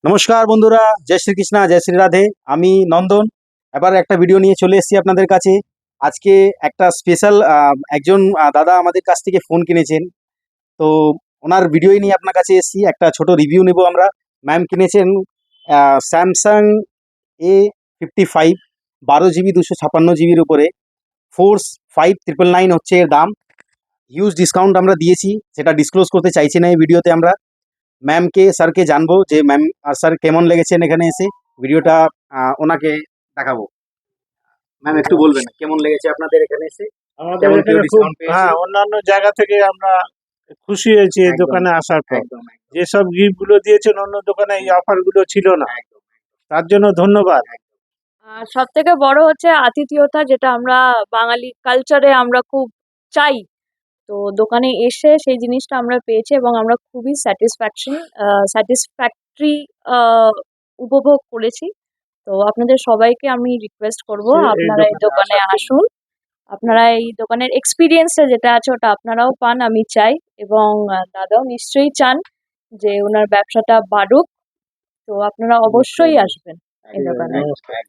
নমস্কার বন্ধুরা, জয় শ্রীকৃষ্ণা, জয় শ্রী রাধে। আমি নন্দন এবার একটা ভিডিও নিয়ে চলে এসেছি আপনাদের কাছে। আজকে একটা স্পেশাল একজন দাদা আমাদের কাছ থেকে ফোন কিনেছেন, তো ওনার ভিডিওই নিয়ে আপনার কাছে এসেছি। একটা ছোট রিভিউ নেব আমরা। ম্যাম কিনেছেন স্যামসাং A55 12 GB 256 GBর উপরে। ফোর্স 5999 হচ্ছে এর দাম। হিউজ ডিসকাউন্ট আমরা দিয়েছি, সেটা ডিসক্লোজ করতে চাইছি না এই ভিডিওতে। আমরা ম্যামকে স্যারকে জানবো যে ম্যাম আর স্যার কেমন লেগেছেন এখানে এসে। ভিডিওটা ওনাকে দেখাবো। ম্যাম একটু বলবেন কেমন লেগেছে আপনাদের এখানে এসে, আমাদের কেমন কেউ এখানে খুব ডিসকাউন্ট পেয়েছে? অন্যান্য জায়গা থেকে আমরা খুশি হয়েছি এই একদম, দোকানে আসার পর। একদম যেসব গিফট গুলো দিয়েছেন অন্য দোকানে এই অফার গুলো ছিল না, একদম তার জন্য ধন্যবাদ। সব থেকে বড় হচ্ছে আতিথেয়তা, যেটা আমরা বাঙালি কালচারে আমরা খুব চাই। তো দোকানে এসে সেই জিনিসটা আমরা পেয়েছি এবং আমরা খুবই স্যাটিসফ্যাক্টরি উপভোগ করেছি। তো আপনাদের সবাইকে আমি রিকোয়েস্ট করব, এই আপনারা এই দোকানে দোকানে আসার জন্য। আসুন। আপনারা এই দোকানের এক্সপিরিয়েন্সটা যেটা আছে ওটা আপনারাও পান, আমি চাই। এবং দাদাও নিশ্চয়ই চান যে ওনার ব্যবসাটা বাড়ুক। তো আপনারা অবশ্যই আসবেন এই দোকানে।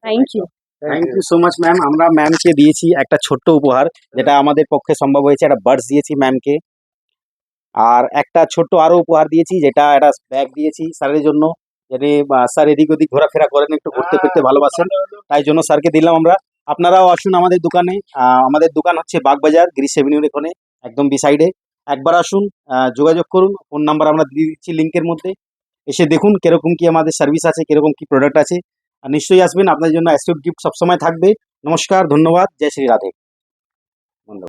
Thank you. Thank you so much ma'am. আমরা ম্যামকে দিয়েছি একটা ছোট্ট উপহার, যেটা আমাদের পক্ষে সম্ভব হয়েছে। একটা বার্ডস দিয়েছি ম্যামকে, আর একটা ছোট্ট আরো উপহার দিয়েছি, যেটা একটা ব্যাগ দিয়েছি স্যারের জন্য। যাতে স্যার এদিক ওদিক ঘোরাফেরা করেন, একটু ঘুরতে ফিরতে ভালোবাসেন, তাই জন্য স্যারকে দিলাম আমরা। আপনারাও আসুন আমাদের দোকানে। আমাদের দোকান হচ্ছে বাগবাজার গ্রিস এভিনিউর এখানে, একদম বিসাইডে। একবার আসুন, যোগাযোগ করুন। ফোন নাম্বার আমরা দিয়ে দিচ্ছি লিঙ্কের মধ্যে। এসে দেখুন কিরকম কি আমাদের সার্ভিস আছে, কিরকম কি প্রোডাক্ট আছে। আর নিশ্চয়ই আসবেন, আপনাদের জন্য অ্যাসিড গিফট সবসময় থাকবে। নমস্কার, ধন্যবাদ, জয় শ্রী রাধে।